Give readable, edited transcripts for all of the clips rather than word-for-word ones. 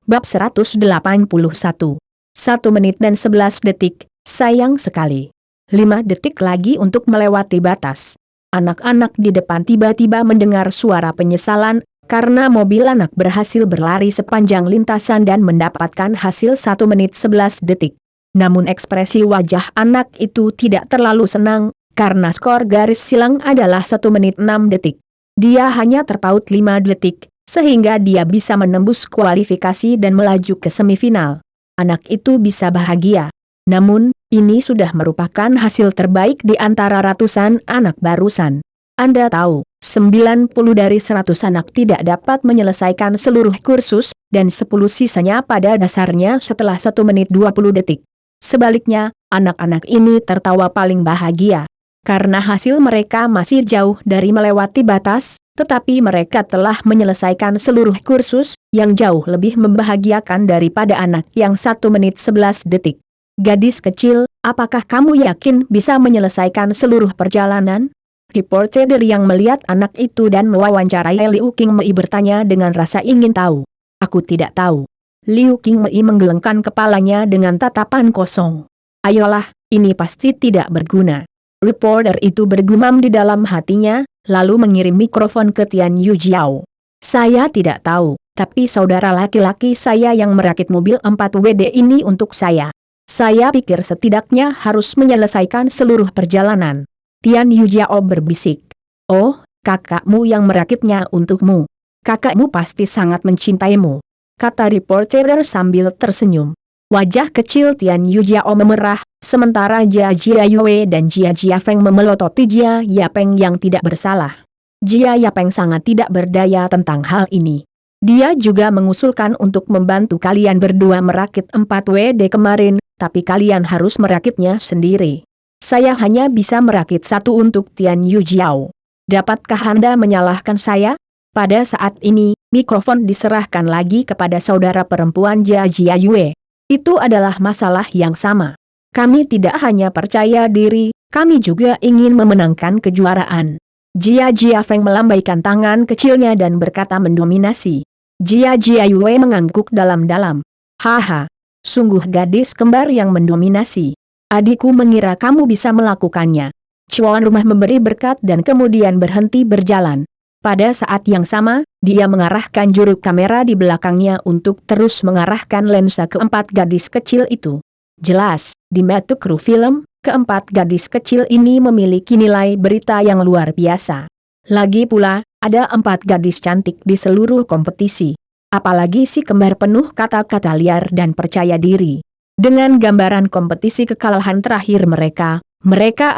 Bab 181. 1 menit dan 11 detik, sayang sekali. 5 detik lagi untuk melewati batas. Anak-anak di depan tiba-tiba mendengar suara penyesalan, karena mobil anak berhasil berlari sepanjang lintasan dan mendapatkan hasil 1 menit 11 detik. Namun ekspresi wajah anak itu tidak terlalu senang, karena skor garis silang adalah 1 menit 6 detik. Dia hanya terpaut 5 detik, sehingga dia bisa menembus kualifikasi dan melaju ke semifinal. Anak itu bisa bahagia. Namun, ini sudah merupakan hasil terbaik di antara ratusan anak barusan. Anda tahu, 90 dari 100 anak tidak dapat menyelesaikan seluruh kursus, dan 10 sisanya pada dasarnya setelah 1 menit 20 detik. Sebaliknya, anak-anak ini tertawa paling bahagia. Karena hasil mereka masih jauh dari melewati batas, tetapi mereka telah menyelesaikan seluruh kursus, yang jauh lebih membahagiakan daripada anak yang 1 menit 11 detik. Gadis kecil, apakah kamu yakin bisa menyelesaikan seluruh perjalanan? Reporter yang melihat anak itu dan mewawancarai Liu Qingmei bertanya dengan rasa ingin tahu. Aku tidak tahu. Liu Qingmei menggelengkan kepalanya dengan tatapan kosong. Ayolah, ini pasti tidak berguna. Reporter itu bergumam di dalam hatinya, lalu mengirim mikrofon ke Tian Yujiao. Saya tidak tahu, tapi saudara laki-laki saya yang merakit mobil 4WD ini untuk saya. Saya pikir setidaknya harus menyelesaikan seluruh perjalanan. Tian Yujiao berbisik. Oh, kakakmu yang merakitnya untukmu. Kakakmu pasti sangat mencintaimu, kata reporter sambil tersenyum. Wajah kecil Tian Yujiao memerah, sementara Jia Jiayue dan Jia Jiafeng memelototi Jia Yapeng yang tidak bersalah. Jia Yapeng sangat tidak berdaya tentang hal ini. Dia juga mengusulkan untuk membantu kalian berdua merakit 4WD kemarin, tapi kalian harus merakitnya sendiri. Saya hanya bisa merakit satu untuk Tian Yujiao. Dapatkah Anda menyalahkan saya? Pada saat ini, mikrofon diserahkan lagi kepada saudara perempuan Jia Jiayue. Itu adalah masalah yang sama. Kami tidak hanya percaya diri, kami juga ingin memenangkan kejuaraan. Jia Jiafeng melambaikan tangan kecilnya dan berkata mendominasi. Jia Jiayue mengangguk dalam-dalam. Haha, sungguh gadis kembar yang mendominasi. Adikku mengira kamu bisa melakukannya. Tuan rumah memberi berkat dan kemudian berhenti berjalan. Pada saat yang sama, dia mengarahkan juru kamera di belakangnya untuk terus mengarahkan lensa keempat gadis kecil itu. Jelas, di mata kru film, keempat gadis kecil ini memiliki nilai berita yang luar biasa. Lagi pula, ada 4 gadis cantik di seluruh kompetisi. Apalagi si kembar penuh kata-kata liar dan percaya diri. Dengan gambaran kompetisi kekalahan terakhir mereka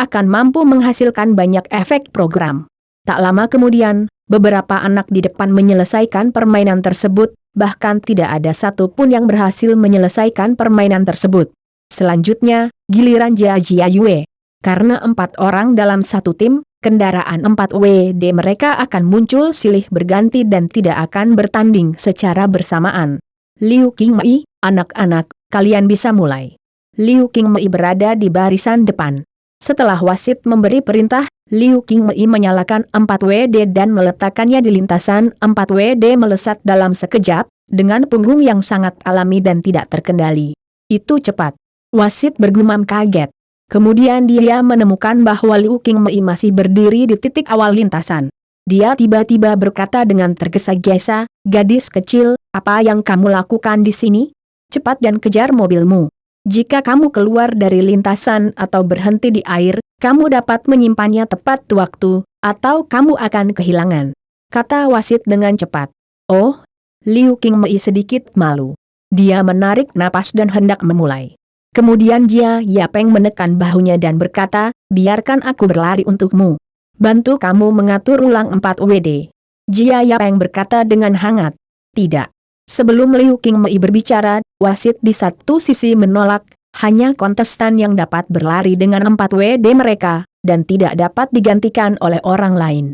akan mampu menghasilkan banyak efek program. Tak lama kemudian, beberapa anak di depan menyelesaikan permainan tersebut, bahkan tidak ada satu pun yang berhasil menyelesaikan permainan tersebut. Selanjutnya, giliran Jia Jiayue. Karena 4 orang dalam satu tim, kendaraan 4WD mereka akan muncul silih berganti dan tidak akan bertanding secara bersamaan. Liu Qingmei, anak-anak, kalian bisa mulai. Liu Qingmei berada di barisan depan. Setelah wasit memberi perintah, Liu Qingmei menyalakan 4WD dan meletakkannya di lintasan. 4WD melesat dalam sekejap, dengan punggung yang sangat alami dan tidak terkendali. Itu cepat. Wasit bergumam kaget. Kemudian dia menemukan bahwa Liu Qingmei masih berdiri di titik awal lintasan. Dia tiba-tiba berkata dengan tergesa-gesa, gadis kecil, apa yang kamu lakukan di sini? Cepat dan kejar mobilmu. Jika kamu keluar dari lintasan atau berhenti di air, kamu dapat menyimpannya tepat waktu, atau kamu akan kehilangan, kata wasit dengan cepat. Oh, Liu Qingmei sedikit malu. Dia menarik napas dan hendak memulai. Kemudian Jia Yapeng menekan bahunya dan berkata, biarkan aku berlari untukmu. Bantu kamu mengatur ulang 4WD. Jia Yapeng berkata dengan hangat. Tidak. Sebelum Liu Qingmei berbicara, wasit di satu sisi menolak, hanya kontestan yang dapat berlari dengan 4WD mereka, dan tidak dapat digantikan oleh orang lain.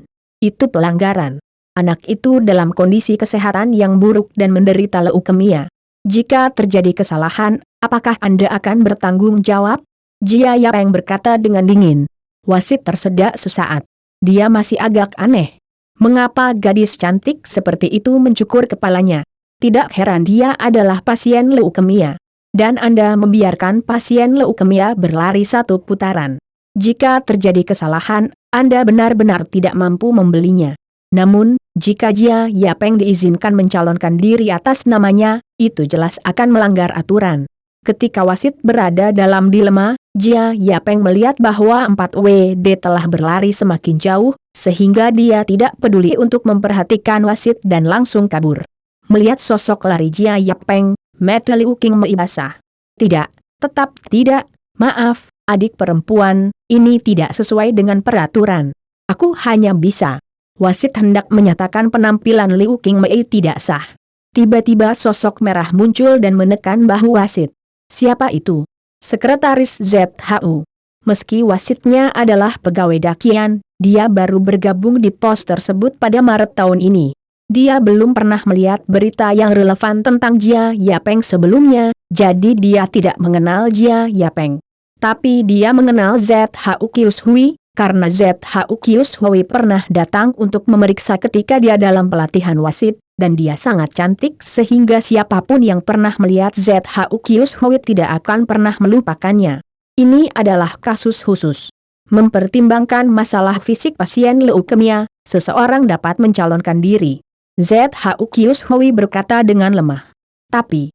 Itu pelanggaran. Anak itu dalam kondisi kesehatan yang buruk dan menderita leukemia. Jika terjadi kesalahan, apakah Anda akan bertanggung jawab? Jia Yapeng berkata dengan dingin. Wasit tersedak sesaat. Dia masih agak aneh. Mengapa gadis cantik seperti itu mencukur kepalanya? Tidak heran dia adalah pasien leukemia. Dan Anda membiarkan pasien leukemia berlari satu putaran. Jika terjadi kesalahan, Anda benar-benar tidak mampu membelinya. Namun, jika Jia Yapeng diizinkan mencalonkan diri atas namanya, itu jelas akan melanggar aturan. Ketika wasit berada dalam dilema, Jia Yapeng melihat bahwa 4 WD telah berlari semakin jauh, sehingga dia tidak peduli untuk memperhatikan wasit dan langsung kabur. Melihat sosok lari Jia Yapeng, mata Liu Qingmei basah. Tidak, tetap tidak, maaf, adik perempuan, ini tidak sesuai dengan peraturan. Aku hanya bisa. Wasit hendak menyatakan penampilan Liu Qingmei tidak sah. Tiba-tiba sosok merah muncul dan menekan bahu wasit. Siapa itu? Sekretaris ZHU. Meski wasitnya adalah pegawai Dakian, dia baru bergabung di pos tersebut pada Maret tahun ini. Dia belum pernah melihat berita yang relevan tentang Jia Yapeng sebelumnya, jadi dia tidak mengenal Jia Yapeng. Tapi dia mengenal ZHU Kius Hui, karena ZHU Kius Hui pernah datang untuk memeriksa ketika dia dalam pelatihan wasit, dan dia sangat cantik sehingga siapapun yang pernah melihat ZHU Kius Hui tidak akan pernah melupakannya. Ini adalah kasus khusus. Mempertimbangkan masalah fisik pasien leukemia, seseorang dapat mencalonkan diri. ZHU Kius Hui berkata dengan lemah. Tapi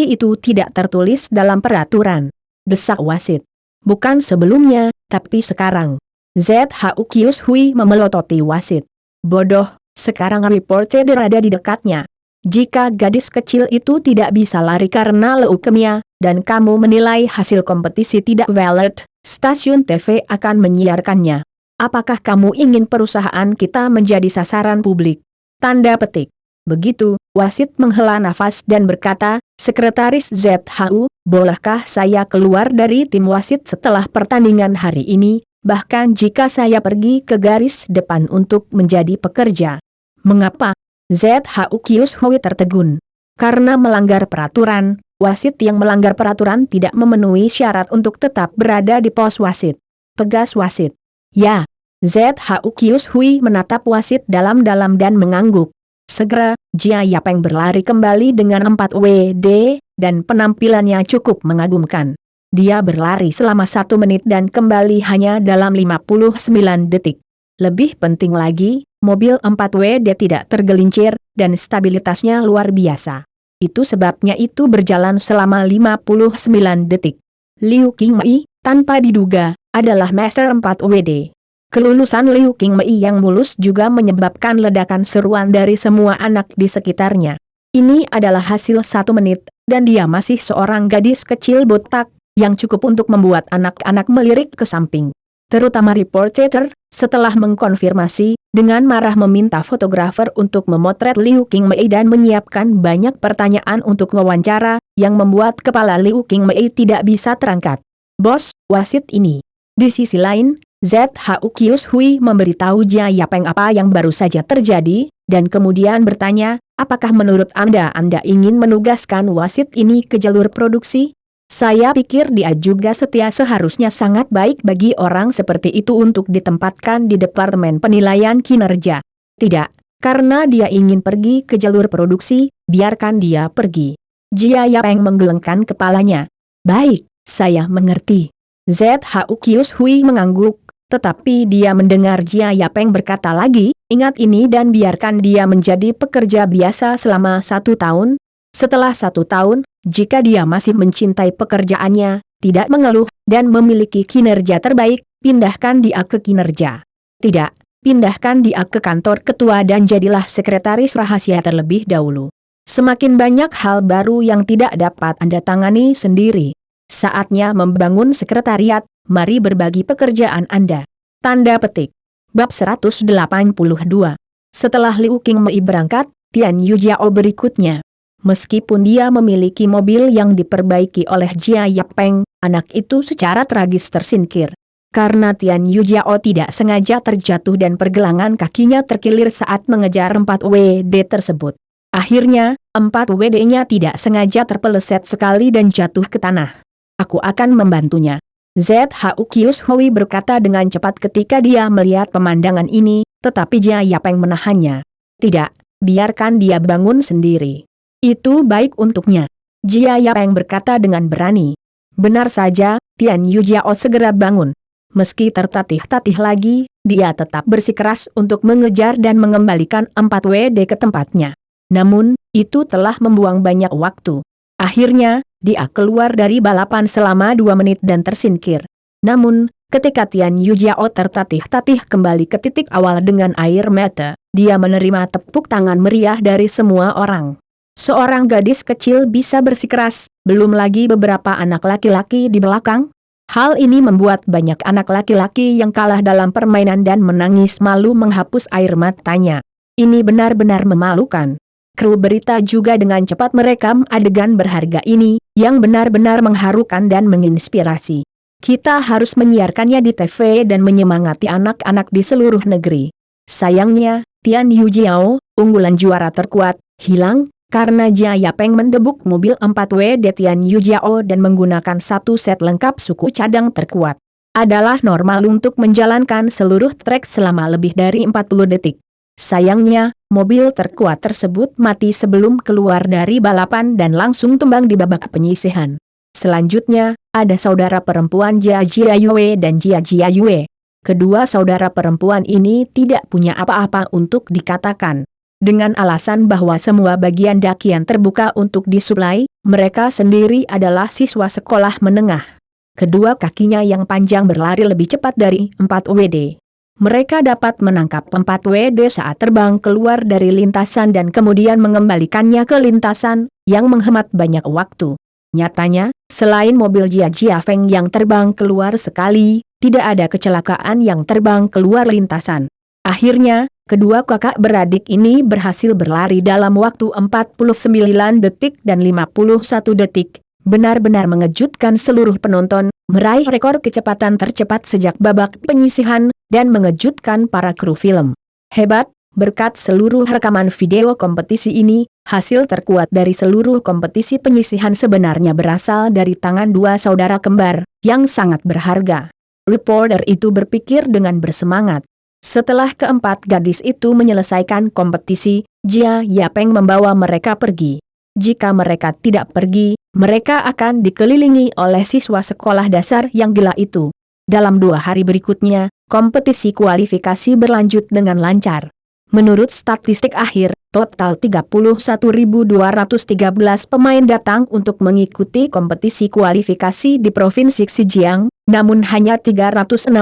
itu tidak tertulis dalam peraturan. Desak wasit. Bukan sebelumnya, tapi sekarang. ZHU Kius Hui memelototi wasit. Bodoh, sekarang reporter berada di dekatnya. Jika gadis kecil itu tidak bisa lari karena leukemia, dan kamu menilai hasil kompetisi tidak valid, stasiun TV akan menyiarkannya. Apakah kamu ingin perusahaan kita menjadi sasaran publik? Tanda petik. Begitu, wasit menghela nafas dan berkata, Sekretaris ZHU, bolehkah saya keluar dari tim wasit setelah pertandingan hari ini, bahkan jika saya pergi ke garis depan untuk menjadi pekerja? Mengapa? ZHU Kius Hui tertegun. Karena melanggar peraturan, wasit yang melanggar peraturan tidak memenuhi syarat untuk tetap berada di pos wasit. Tegas wasit. Ya. ZHU Kius Hui menatap wasit dalam-dalam dan mengangguk. Segera, Jia Yapeng berlari kembali dengan 4 WD, dan penampilannya cukup mengagumkan. Dia berlari selama 1 menit dan kembali hanya dalam 59 detik. Lebih penting lagi, mobil 4 WD tidak tergelincir, dan stabilitasnya luar biasa. Itu sebabnya itu berjalan selama 59 detik. Liu Qingmei, tanpa diduga, adalah master 4 WD. Kelulusan Liu Qingmei yang mulus juga menyebabkan ledakan seruan dari semua anak di sekitarnya. Ini adalah hasil 1 menit, dan dia masih seorang gadis kecil botak, yang cukup untuk membuat anak-anak melirik ke samping. Terutama reporter, setelah mengkonfirmasi, dengan marah meminta fotografer untuk memotret Liu Qingmei dan menyiapkan banyak pertanyaan untuk wawancara, yang membuat kepala Liu Qingmei tidak bisa terangkat. Bos, wasit ini. Di sisi lain, ZHU Kius Hui memberitahu Jia Yapeng apa yang baru saja terjadi, dan kemudian bertanya, apakah menurut Anda ingin menugaskan wasit ini ke jalur produksi? Saya pikir dia juga setia, seharusnya sangat baik bagi orang seperti itu untuk ditempatkan di Departemen Penilaian Kinerja. Tidak, karena dia ingin pergi ke jalur produksi, biarkan dia pergi. Jia Yapeng menggelengkan kepalanya. Baik, saya mengerti. ZHU Kius Hui mengangguk. Tetapi dia mendengar Jia Yapeng berkata lagi, ingat ini dan biarkan dia menjadi pekerja biasa selama 1 tahun. Setelah 1 tahun, jika dia masih mencintai pekerjaannya, tidak mengeluh, dan memiliki kinerja terbaik, pindahkan dia ke kinerja. Tidak, pindahkan dia ke kantor ketua dan jadilah sekretaris rahasia terlebih dahulu. Semakin banyak hal baru yang tidak dapat Anda tangani sendiri. Saatnya membangun sekretariat, mari berbagi pekerjaan Anda. Tanda petik. Bab 182. Setelah Liu Qingmei berangkat, Tian Yu Jiao berikutnya. Meskipun dia memiliki mobil yang diperbaiki oleh Jia Yapeng, anak itu secara tragis tersingkir. Karena Tian Yu Jiao tidak sengaja terjatuh dan pergelangan kakinya terkilir saat mengejar 4 WD tersebut. Akhirnya, 4 WD-nya tidak sengaja terpeleset sekali dan jatuh ke tanah. Aku akan membantunya. ZHU Kius Hui berkata dengan cepat ketika dia melihat pemandangan ini, tetapi Jia Yapeng menahannya. Tidak, biarkan dia bangun sendiri. Itu baik untuknya. Jia Yapeng berkata dengan berani. Benar saja, Tian Yu Jiao segera bangun. Meski tertatih-tatih lagi, dia tetap bersikeras untuk mengejar dan mengembalikan 4 WD ke tempatnya. Namun, itu telah membuang banyak waktu. Akhirnya, dia keluar dari balapan selama 2 menit dan tersingkir. Namun, ketika Tian Yu Jiao tertatih-tatih kembali ke titik awal dengan air mata, dia menerima tepuk tangan meriah dari semua orang. Seorang gadis kecil bisa bersikeras, belum lagi beberapa anak laki-laki di belakang. Hal ini membuat banyak anak laki-laki yang kalah dalam permainan dan menangis malu menghapus air matanya. Ini benar-benar memalukan. Kru berita juga dengan cepat merekam adegan berharga ini, yang benar-benar mengharukan dan menginspirasi. Kita harus menyiarkannya di TV dan menyemangati anak-anak di seluruh negeri. Sayangnya, Tian Yu Jiao, unggulan juara terkuat, hilang, karena Jia Yapeng mendebuk mobil 4 WD Tian Yu Jiao dan menggunakan satu set lengkap suku cadang terkuat. Adalah normal untuk menjalankan seluruh trek selama lebih dari 40 detik. Sayangnya, mobil terkuat tersebut mati sebelum keluar dari balapan dan langsung tumbang di babak penyisihan. Selanjutnya, ada saudara perempuan Jia Jiayue dan Jia Jiayue. Kedua saudara perempuan ini tidak punya apa-apa untuk dikatakan. Dengan alasan bahwa semua bagian dakian terbuka untuk disuplai, mereka sendiri adalah siswa sekolah menengah. Kedua kakinya yang panjang berlari lebih cepat dari 4 WD. Mereka dapat menangkap 4 WD saat terbang keluar dari lintasan dan kemudian mengembalikannya ke lintasan, yang menghemat banyak waktu. Nyatanya, selain mobil Jia Jiafeng yang terbang keluar sekali, tidak ada kecelakaan yang terbang keluar lintasan. Akhirnya, kedua kakak beradik ini berhasil berlari dalam waktu 49 detik dan 51 detik, benar-benar mengejutkan seluruh penonton, meraih rekor kecepatan tercepat sejak babak penyisihan, dan mengejutkan para kru film. Hebat, berkat seluruh rekaman video kompetisi ini, hasil terkuat dari seluruh kompetisi penyisihan sebenarnya berasal dari tangan dua saudara kembar, yang sangat berharga. Reporter itu berpikir dengan bersemangat. Setelah keempat gadis itu menyelesaikan kompetisi, Jia Yapeng membawa mereka pergi. Jika mereka tidak pergi, mereka akan dikelilingi oleh siswa sekolah dasar yang gila itu. Dalam 2 hari berikutnya, kompetisi kualifikasi berlanjut dengan lancar. Menurut statistik akhir, total 31.213 pemain datang untuk mengikuti kompetisi kualifikasi di Provinsi Xinjiang, namun hanya 368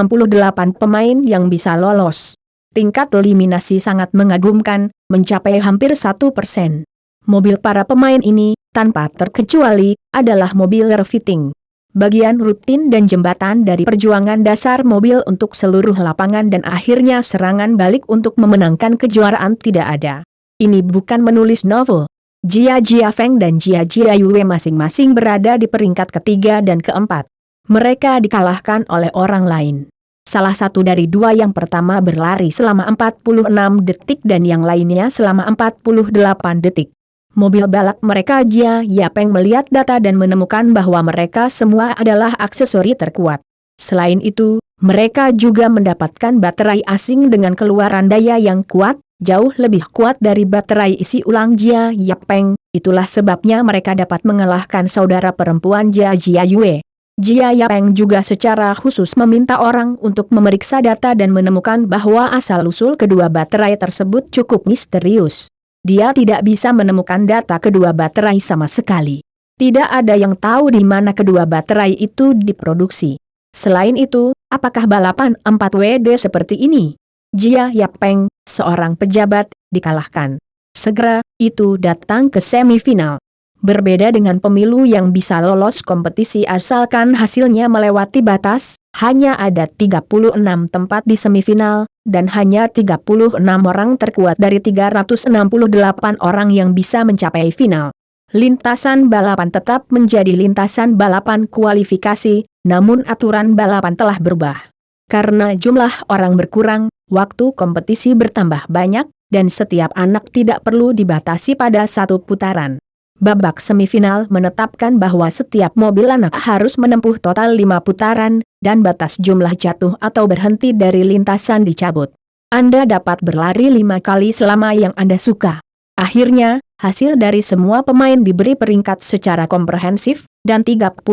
pemain yang bisa lolos. Tingkat eliminasi sangat mengagumkan, mencapai hampir 1%. Mobil para pemain ini, tanpa terkecuali, adalah mobil refitting. Bagian rutin dan jembatan dari perjuangan dasar mobil untuk seluruh lapangan dan akhirnya serangan balik untuk memenangkan kejuaraan tidak ada. Ini bukan menulis novel. Jia Jiafeng dan Jia Jiayue masing-masing berada di peringkat ketiga dan keempat. Mereka dikalahkan oleh orang lain. Salah satu dari dua yang pertama berlari selama 46 detik dan yang lainnya selama 48 detik. Mobil balap mereka Jia Yapeng melihat data dan menemukan bahwa mereka semua adalah aksesori terkuat. Selain itu, mereka juga mendapatkan baterai asing dengan keluaran daya yang kuat, jauh lebih kuat dari baterai isi ulang Jia Yapeng. Itulah sebabnya mereka dapat mengalahkan saudara perempuan Jia Jiayue. Jia Yapeng juga secara khusus meminta orang untuk memeriksa data dan menemukan bahwa asal-usul kedua baterai tersebut cukup misterius. Dia tidak bisa menemukan data kedua baterai sama sekali. Tidak ada yang tahu di mana kedua baterai itu diproduksi. Selain itu, apakah balapan 4 WD seperti ini? Jia Yapeng, seorang pejabat, dikalahkan. Segera, itu datang ke semifinal. Berbeda dengan pemilu yang bisa lolos kompetisi asalkan hasilnya melewati batas, hanya ada 36 tempat di semifinal, dan hanya 36 orang terkuat dari 368 orang yang bisa mencapai final. Lintasan balapan tetap menjadi lintasan balapan kualifikasi, namun aturan balapan telah berubah. Karena jumlah orang berkurang, waktu kompetisi bertambah banyak, dan setiap anak tidak perlu dibatasi pada satu putaran. Babak semifinal menetapkan bahwa setiap mobil anak harus menempuh total 5 putaran, dan batas jumlah jatuh atau berhenti dari lintasan dicabut. Anda dapat berlari 5 kali selama yang Anda suka. Akhirnya, hasil dari semua pemain diberi peringkat secara komprehensif, dan 36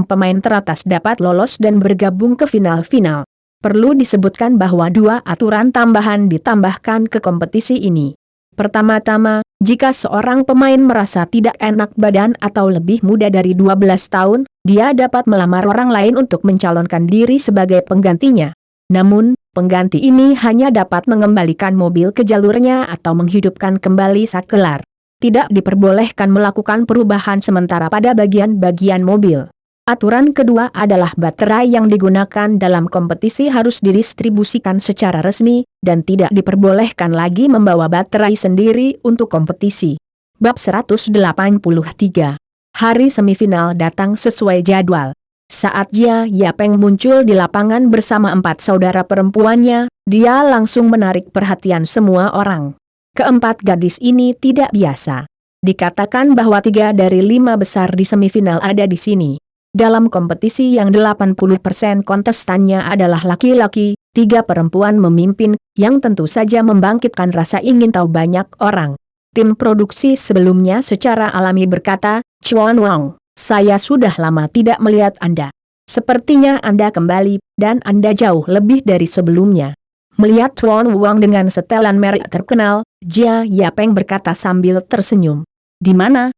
pemain teratas dapat lolos dan bergabung ke final-final. Perlu disebutkan bahwa 2 aturan tambahan ditambahkan ke kompetisi ini. Pertama-tama, jika seorang pemain merasa tidak enak badan atau lebih muda dari 12 tahun, dia dapat melamar orang lain untuk mencalonkan diri sebagai penggantinya. Namun, pengganti ini hanya dapat mengembalikan mobil ke jalurnya atau menghidupkan kembali sakelar. Tidak diperbolehkan melakukan perubahan sementara pada bagian-bagian mobil. Aturan kedua adalah baterai yang digunakan dalam kompetisi harus didistribusikan secara resmi, dan tidak diperbolehkan lagi membawa baterai sendiri untuk kompetisi. Bab 183. Hari semifinal datang sesuai jadwal. Saat Jia Yapeng muncul di lapangan bersama 4 saudara perempuannya, dia langsung menarik perhatian semua orang. Keempat gadis ini tidak biasa. Dikatakan bahwa 3 dari 5 besar di semifinal ada di sini. Dalam kompetisi yang 80% kontestannya adalah laki-laki, 3 perempuan memimpin, yang tentu saja membangkitkan rasa ingin tahu banyak orang. Tim produksi sebelumnya secara alami berkata, "Chuan Wang, saya sudah lama tidak melihat Anda. Sepertinya Anda kembali, dan Anda jauh lebih dari sebelumnya." Melihat Chuan Wang dengan setelan merek terkenal, Jia Yapeng berkata sambil tersenyum. Di mana?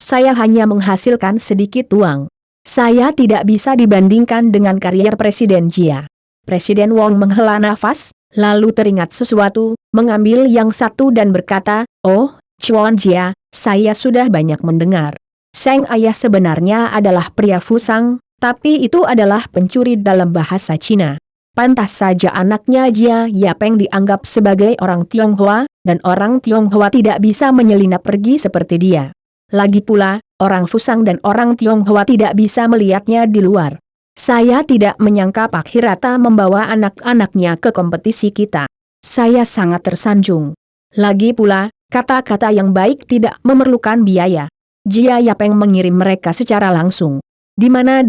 Saya hanya menghasilkan sedikit uang. Saya tidak bisa dibandingkan dengan karier Presiden Jia." Presiden Wang menghela nafas, lalu teringat sesuatu, mengambil yang satu dan berkata, "Oh, Chuan Jia, saya sudah banyak mendengar. Sang ayah sebenarnya adalah pria Fusang, tapi itu adalah pencuri dalam bahasa Cina. Pantas saja anaknya Jia Yapeng dianggap sebagai orang Tionghoa, dan orang Tionghoa tidak bisa menyelinap pergi seperti dia. Lagi pula, orang Fusang dan orang Tionghoa tidak bisa melihatnya di luar. Saya tidak menyangka Pak Hirata membawa anak-anaknya ke kompetisi kita. Saya sangat tersanjung. Lagi pula, kata-kata yang baik tidak memerlukan biaya. Jia Yapeng mengirim mereka secara langsung." Di mana?"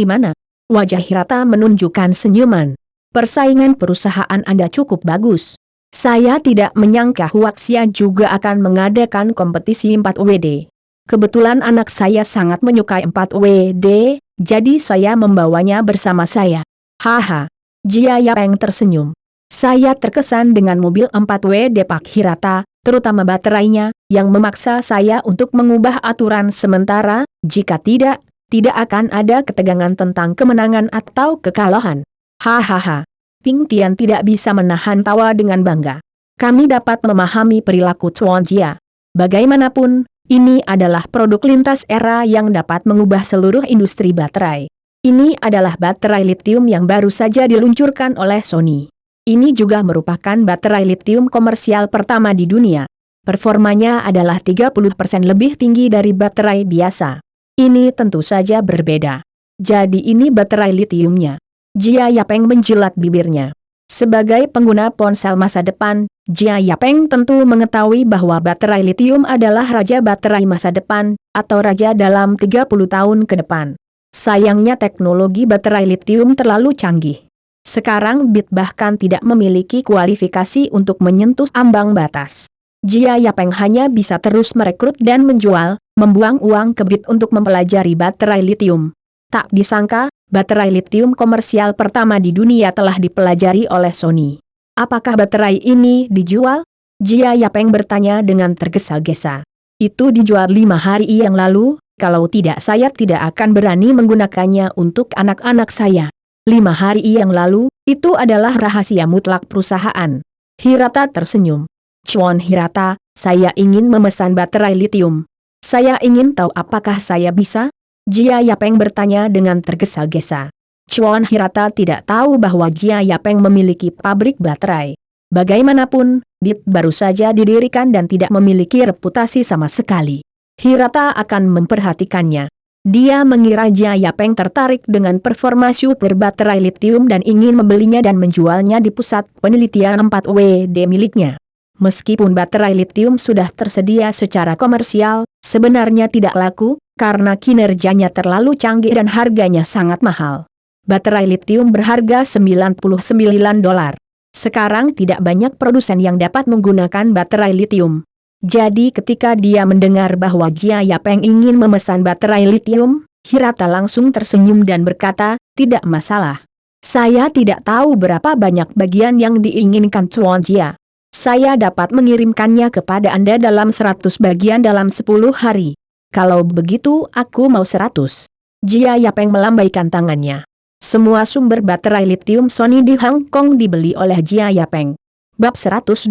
Wajah Hirata menunjukkan senyuman. "Persaingan perusahaan Anda cukup bagus. Saya tidak menyangka Huaxia juga akan mengadakan kompetisi 4WD. Kebetulan anak saya sangat menyukai 4WD, jadi saya membawanya bersama saya." "Haha." Jia Yapeng tersenyum. "Saya terkesan dengan mobil 4WD Pak Hirata, terutama baterainya, yang memaksa saya untuk mengubah aturan sementara, jika tidak akan ada ketegangan tentang kemenangan atau kekalahan." "Hahaha." Ping Tian tidak bisa menahan tawa dengan bangga. "Kami dapat memahami perilaku Chuan Jia. Bagaimanapun, ini adalah produk lintas era yang dapat mengubah seluruh industri baterai. Ini adalah baterai lithium yang baru saja diluncurkan oleh Sony. Ini juga merupakan baterai lithium komersial pertama di dunia. Performanya adalah 30% lebih tinggi dari baterai biasa. Ini tentu saja berbeda. Jadi ini baterai lithiumnya." Jia Yapeng menjilat bibirnya. Sebagai pengguna ponsel masa depan, Jia Yapeng tentu mengetahui bahwa baterai lithium adalah raja baterai masa depan, atau raja dalam 30 tahun ke depan. Sayangnya teknologi baterai lithium terlalu canggih. Sekarang BIT bahkan tidak memiliki kualifikasi untuk menyentuh ambang batas. Jia Yapeng hanya bisa terus merekrut dan menjual, membuang uang ke BIT untuk mempelajari baterai lithium. Tak disangka, baterai lithium komersial pertama di dunia telah dipelajari oleh Sony. "Apakah baterai ini dijual?" Jia Yapeng bertanya dengan tergesa-gesa. "Itu dijual 5 hari yang lalu, kalau tidak saya tidak akan berani menggunakannya untuk anak-anak saya." 5 hari yang lalu, itu adalah rahasia mutlak perusahaan. Hirata tersenyum. "Chuan Hirata, saya ingin memesan baterai lithium. Saya ingin tahu apakah saya bisa?" Jia Yapeng bertanya dengan tergesa-gesa. Chuan Hirata tidak tahu bahwa Jia Yapeng memiliki pabrik baterai. Bagaimanapun, BIT baru saja didirikan dan tidak memiliki reputasi sama sekali. Hirata akan memperhatikannya. Dia mengira Jia Yapeng tertarik dengan performa super baterai lithium dan ingin membelinya dan menjualnya di pusat penelitian 4WD miliknya. Meskipun baterai lithium sudah tersedia secara komersial, sebenarnya tidak laku, karena kinerjanya terlalu canggih dan harganya sangat mahal. Baterai lithium berharga $99. Sekarang tidak banyak produsen yang dapat menggunakan baterai lithium. Jadi ketika dia mendengar bahwa Jia Yapeng ingin memesan baterai litium, Hirata langsung tersenyum dan berkata, tidak masalah. Saya tidak tahu berapa banyak bagian yang diinginkan Tuan Jia. Saya dapat mengirimkannya kepada Anda dalam 100 bagian dalam 10 hari. Kalau begitu aku mau 100. Jia Yapeng melambaikan tangannya. Semua sumber baterai litium Sony di Hong Kong dibeli oleh Jia Yapeng. Bab 184.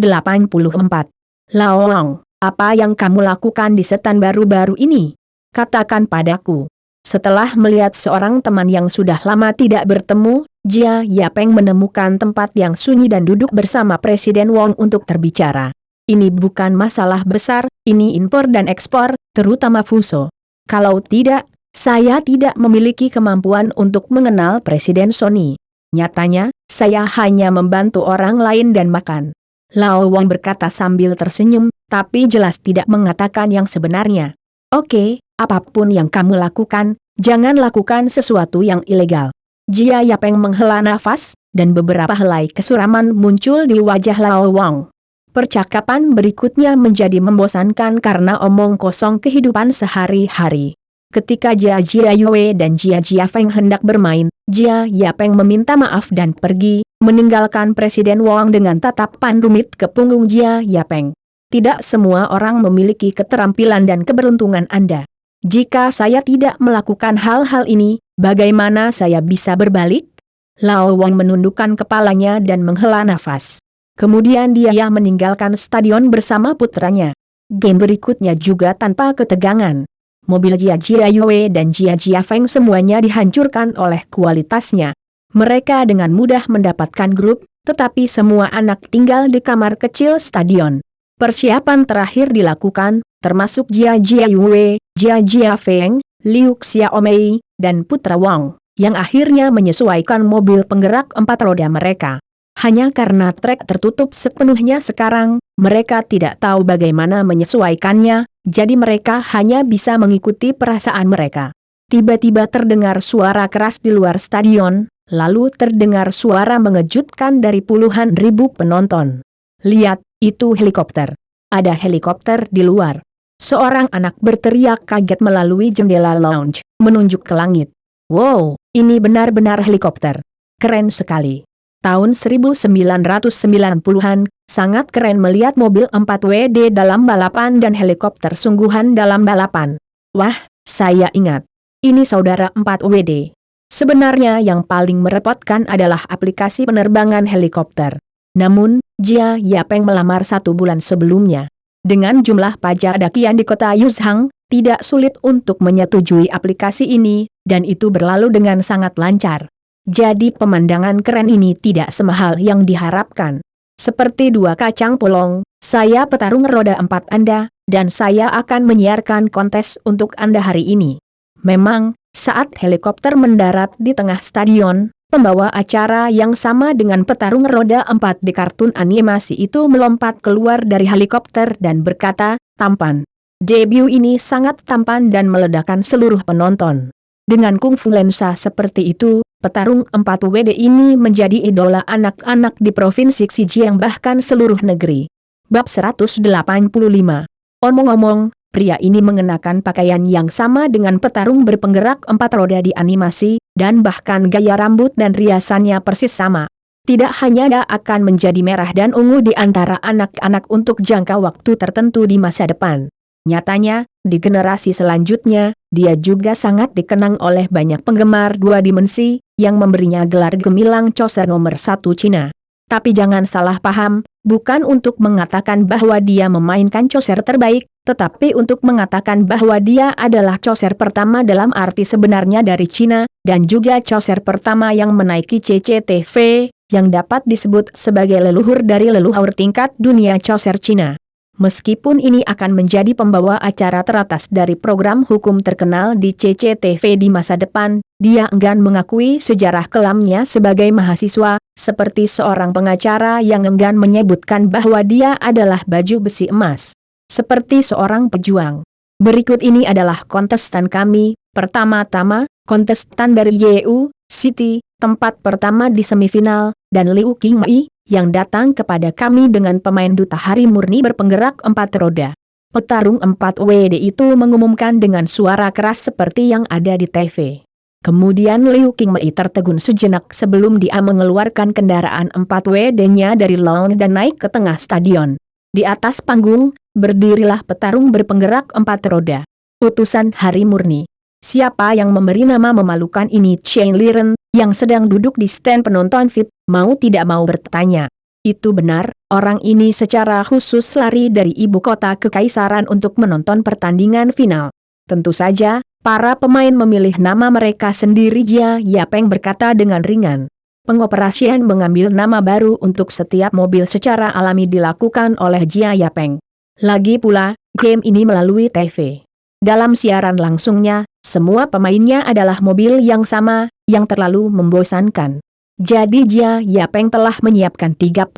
Laoang, apa yang kamu lakukan di setan baru-baru ini? Katakan padaku. Setelah melihat seorang teman yang sudah lama tidak bertemu, Jia Yapeng menemukan tempat yang sunyi dan duduk bersama Presiden Wong untuk terbicara. Ini bukan masalah besar, ini impor dan ekspor, terutama Fuso. Kalau tidak, saya tidak memiliki kemampuan untuk mengenal Presiden Sony. Nyatanya, saya hanya membantu orang lain dan makan. Lao Wong berkata sambil tersenyum, tapi jelas tidak mengatakan yang sebenarnya. Oke, apapun yang kamu lakukan, jangan lakukan sesuatu yang ilegal. Jia Yapeng menghela nafas, dan beberapa helai kesuraman muncul di wajah Lao Wong. Percakapan berikutnya menjadi membosankan karena omong kosong kehidupan sehari-hari. Ketika Jia Yue dan Jia Feng hendak bermain, Jia Yapeng meminta maaf dan pergi, meninggalkan Presiden Wong dengan tatapan rumit ke punggung Jia Yapeng. Tidak semua orang memiliki keterampilan dan keberuntungan Anda. Jika saya tidak melakukan hal-hal ini, bagaimana saya bisa berbalik? Lao Wong menundukkan kepalanya dan menghela nafas. Kemudian dia meninggalkan stadion bersama putranya. Game berikutnya juga tanpa ketegangan. Mobil Jia Yue dan Jia Feng semuanya dihancurkan oleh kualitasnya. Mereka dengan mudah mendapatkan grup, tetapi semua anak tinggal di kamar kecil stadion. Persiapan terakhir dilakukan, termasuk Jia Yue, Jia Feng, Liu Xiaomei, dan Putra Wang, yang akhirnya menyesuaikan mobil penggerak 4 roda mereka. Hanya karena trek tertutup sepenuhnya sekarang, mereka tidak tahu bagaimana menyesuaikannya, jadi mereka hanya bisa mengikuti perasaan mereka. Tiba-tiba terdengar suara keras di luar stadion, lalu terdengar suara mengejutkan dari puluhan ribu penonton. Lihat, itu helikopter. Ada helikopter di luar. Seorang anak berteriak kaget melalui jendela lounge, menunjuk ke langit. Wow, ini benar-benar helikopter. Keren sekali. Tahun 1990-an, sangat keren melihat mobil 4WD dalam balapan dan helikopter sungguhan dalam balapan. Wah, saya ingat. Ini saudara 4WD. Sebenarnya yang paling merepotkan adalah aplikasi penerbangan helikopter. Namun, Jia Yapeng melamar 1 bulan sebelumnya. Dengan jumlah pajak dakian di kota Yuzhang, tidak sulit untuk menyetujui aplikasi ini, dan itu berlalu dengan sangat lancar. Jadi pemandangan keren ini tidak semahal yang diharapkan. Seperti 2 kacang polong, saya petarung roda 4 Anda, dan saya akan menyiarkan kontes untuk Anda hari ini. Memang, saat helikopter mendarat di tengah stadion, pembawa acara yang sama dengan petarung roda 4 di kartun animasi itu melompat keluar dari helikopter dan berkata, tampan. Debut ini sangat tampan dan meledakkan seluruh penonton. Dengan kungfu lensa seperti itu, petarung 4WD ini menjadi idola anak-anak di Provinsi Xinjiang bahkan seluruh negeri. Bab 185. Omong-omong, pria ini mengenakan pakaian yang sama dengan petarung berpenggerak 4 roda di animasi, dan bahkan gaya rambut dan riasannya persis sama. Tidak hanya dia akan menjadi merah dan ungu di antara anak-anak untuk jangka waktu tertentu di masa depan. Nyatanya, di generasi selanjutnya, dia juga sangat dikenang oleh banyak penggemar 2 dimensi, yang memberinya gelar gemilang Chaucer nomor 1 Cina. Tapi jangan salah paham, bukan untuk mengatakan bahwa dia memainkan Chaucer terbaik, tetapi untuk mengatakan bahwa dia adalah Chaucer pertama dalam arti sebenarnya dari Cina, dan juga Chaucer pertama yang menaiki CCTV, yang dapat disebut sebagai leluhur dari leluhur tingkat dunia Chaucer Cina. Meskipun ini akan menjadi pembawa acara teratas dari program hukum terkenal di CCTV di masa depan, dia enggan mengakui sejarah kelamnya sebagai mahasiswa, seperti seorang pengacara yang enggan menyebutkan bahwa dia adalah baju besi emas. Seperti seorang pejuang. Berikut ini adalah kontestan kami. Pertama-tama, kontestan dari YU City, tempat pertama di semifinal, dan Liu Qingmei, yang datang kepada kami dengan pemain duta hari murni berpenggerak 4 roda. Petarung 4WD itu mengumumkan dengan suara keras seperti yang ada di TV. Kemudian Liu Qingmei tertegun sejenak sebelum dia mengeluarkan kendaraan 4WD-nya dari lawn dan naik ke tengah stadion. Di atas panggung, berdirilah petarung berpenggerak 4 roda. Utusan Hari Murni. Siapa yang memberi nama memalukan ini? Chen Liren, yang sedang duduk di stand penonton VIP, mau tidak mau bertanya. Itu benar, orang ini secara khusus lari dari ibu kota kekaisaran untuk menonton pertandingan final. Tentu saja, para pemain memilih nama mereka sendiri. Jia Yapeng berkata dengan ringan. Pengoperasian mengambil nama baru untuk setiap mobil secara alami dilakukan oleh Jia Yapeng. Lagi pula, game ini melalui TV. Dalam siaran langsungnya, semua pemainnya adalah mobil yang sama, yang terlalu membosankan. Jadi Jia Yapeng telah menyiapkan 36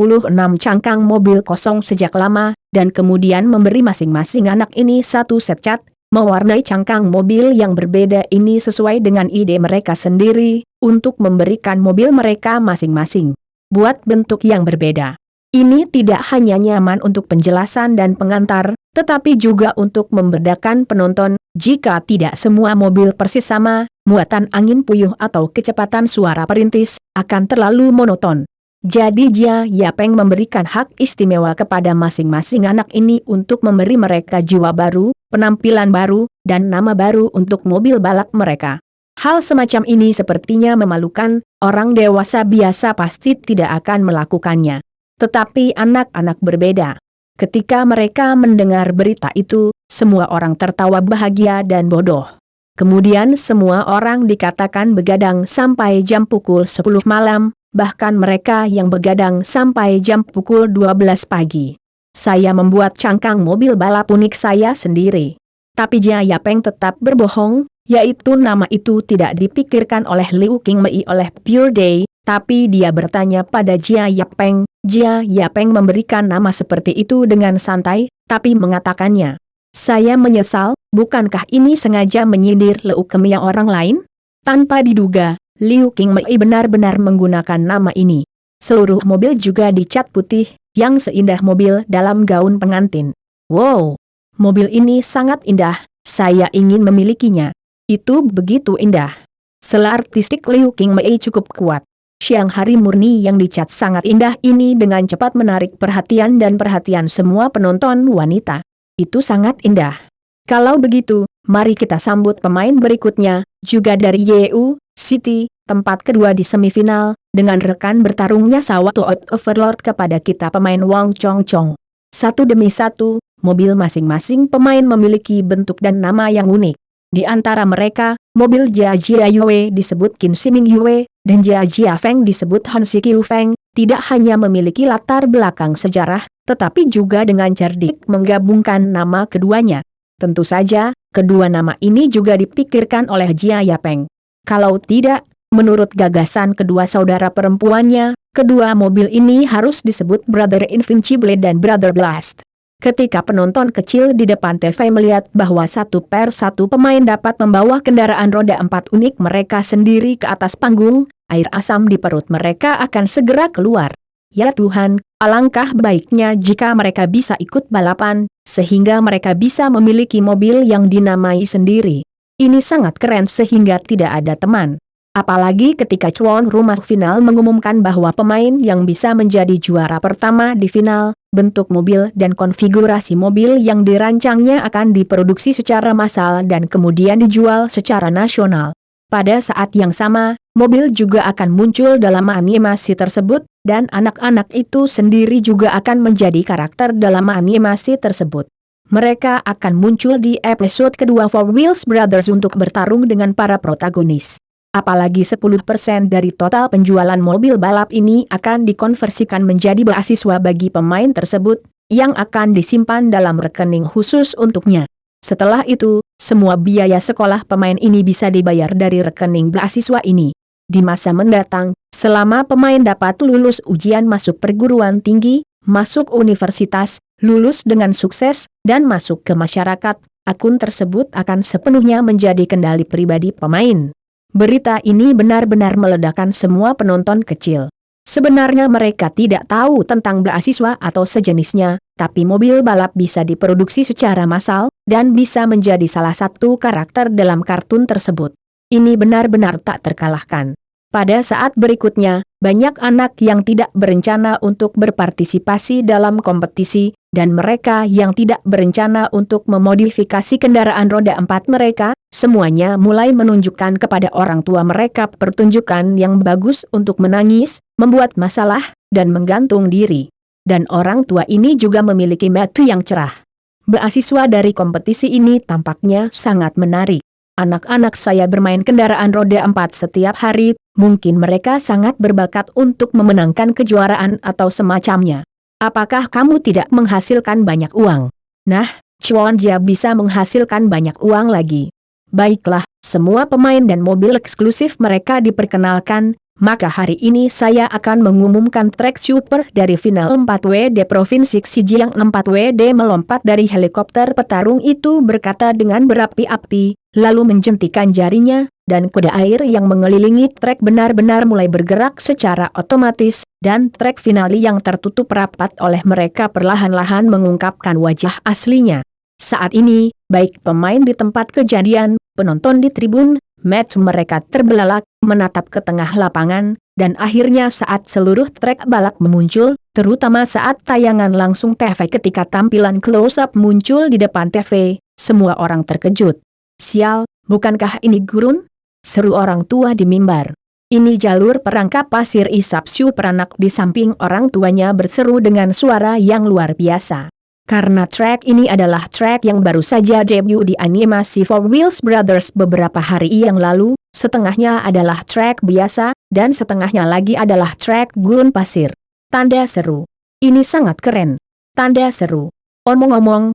cangkang mobil kosong sejak lama, dan kemudian memberi masing-masing anak ini satu set cat, mewarnai cangkang mobil yang berbeda ini sesuai dengan ide mereka sendiri, untuk memberikan mobil mereka masing-masing buat bentuk yang berbeda. Ini tidak hanya nyaman untuk penjelasan dan pengantar, tetapi juga untuk membedakan penonton. Jika tidak semua mobil persis sama, muatan angin puyuh atau kecepatan suara perintis akan terlalu monoton. Jadi Jia Yapeng memberikan hak istimewa kepada masing-masing anak ini untuk memberi mereka jiwa baru, penampilan baru, dan nama baru untuk mobil balap mereka. Hal semacam ini sepertinya memalukan, orang dewasa biasa pasti tidak akan melakukannya. Tetapi anak-anak berbeda. Ketika mereka mendengar berita itu, semua orang tertawa bahagia dan bodoh. Kemudian semua orang dikatakan begadang sampai jam pukul 10 malam, bahkan mereka yang begadang sampai jam pukul 12 pagi. Saya membuat cangkang mobil balap unik saya sendiri. Tapi Jia Yapeng tetap berbohong, yaitu nama itu tidak dipikirkan oleh Liu Qingmei oleh Pure Day, tapi dia bertanya pada Jia Yapeng. Jia Yapeng memberikan nama seperti itu dengan santai, tapi mengatakannya. Saya menyesal, bukankah ini sengaja menyindir leukemia orang lain? Tanpa diduga, Liu Qingmei benar-benar menggunakan nama ini. Seluruh mobil juga dicat putih, yang seindah mobil dalam gaun pengantin. Wow! Mobil ini sangat indah, saya ingin memilikinya. Itu begitu indah. Sela artistik Liu Qingmei cukup kuat. Siang Hari Murni yang dicat sangat indah ini dengan cepat menarik perhatian dan perhatian semua penonton wanita. Itu sangat indah. Kalau begitu, mari kita sambut pemain berikutnya, juga dari Yeu City, tempat kedua di semifinal, dengan rekan bertarungnya Sawatu Overlord kepada kita pemain Wang Chong Chong. Satu demi satu, mobil masing-masing pemain memiliki bentuk dan nama yang unik. Di antara mereka, mobil Jia Jia Yue disebut Qin Siming Yue, dan Jia Jia Feng disebut Han Si Kiu Feng, tidak hanya memiliki latar belakang sejarah, tetapi juga dengan cerdik menggabungkan nama keduanya. Tentu saja, kedua nama ini juga dipikirkan oleh Jia Yapeng. Kalau tidak, menurut gagasan kedua saudara perempuannya, kedua mobil ini harus disebut Brother Invincible dan Brother Blast. Ketika penonton kecil di depan TV melihat bahwa satu per satu pemain dapat membawa kendaraan roda 4 unik mereka sendiri ke atas panggung, air asam di perut mereka akan segera keluar. Ya Tuhan, alangkah baiknya jika mereka bisa ikut balapan, sehingga mereka bisa memiliki mobil yang dinamai sendiri. Ini sangat keren sehingga tidak ada teman. Apalagi ketika tuan rumah final mengumumkan bahwa pemain yang bisa menjadi juara pertama di final, bentuk mobil dan konfigurasi mobil yang dirancangnya akan diproduksi secara massal dan kemudian dijual secara nasional. Pada saat yang sama, mobil juga akan muncul dalam animasi tersebut, dan anak-anak itu sendiri juga akan menjadi karakter dalam animasi tersebut. Mereka akan muncul di episode kedua Four Wheels Brothers untuk bertarung dengan para protagonis. Apalagi 10% dari total penjualan mobil balap ini akan dikonversikan menjadi beasiswa bagi pemain tersebut, yang akan disimpan dalam rekening khusus untuknya. Setelah itu, semua biaya sekolah pemain ini bisa dibayar dari rekening beasiswa ini. Di masa mendatang, selama pemain dapat lulus ujian masuk perguruan tinggi, masuk universitas, lulus dengan sukses, dan masuk ke masyarakat, akun tersebut akan sepenuhnya menjadi kendali pribadi pemain. Berita ini benar-benar meledakkan semua penonton kecil. Sebenarnya mereka tidak tahu tentang beasiswa atau sejenisnya, tapi mobil balap bisa diproduksi secara massal, dan bisa menjadi salah satu karakter dalam kartun tersebut. Ini benar-benar tak terkalahkan. Pada saat berikutnya, banyak anak yang tidak berencana untuk berpartisipasi dalam kompetisi, dan mereka yang tidak berencana untuk memodifikasi kendaraan roda 4 mereka, semuanya mulai menunjukkan kepada orang tua mereka pertunjukan yang bagus untuk menangis, membuat masalah, dan menggantung diri. Dan orang tua ini juga memiliki mata yang cerah. Beasiswa dari kompetisi ini tampaknya sangat menarik. Anak-anak saya bermain kendaraan roda 4 setiap hari, mungkin mereka sangat berbakat untuk memenangkan kejuaraan atau semacamnya. Apakah kamu tidak menghasilkan banyak uang? Nah, Chuan Jia bisa menghasilkan banyak uang lagi. Baiklah, semua pemain dan mobil eksklusif mereka diperkenalkan, maka hari ini saya akan mengumumkan trek super dari final 4WD Provinsi Xinjiang. 4WD melompat dari helikopter. Petarung itu berkata dengan berapi-api, lalu menjentikan jarinya, dan kuda air yang mengelilingi trek benar-benar mulai bergerak secara otomatis, dan trek finali yang tertutup rapat oleh mereka perlahan-lahan mengungkapkan wajah aslinya. Saat ini, baik pemain di tempat kejadian, penonton di tribun, mata mereka terbelalak, menatap ke tengah lapangan, dan akhirnya saat seluruh trek balap muncul, terutama saat tayangan langsung TV ketika tampilan close-up muncul di depan TV, semua orang terkejut. Sial, bukankah ini gurun? Seru orang tua di mimbar. Ini jalur perangkap pasir, isap Superanak di samping orang tuanya berseru dengan suara yang luar biasa. Karena track ini adalah track yang baru saja debut di animasi Four Wheels Brothers beberapa hari yang lalu, setengahnya adalah track biasa, dan setengahnya lagi adalah track gurun pasir. Tanda seru. Ini sangat keren. Tanda seru. Omong-omong,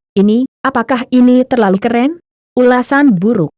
apakah ini terlalu keren? Ulasan buruk.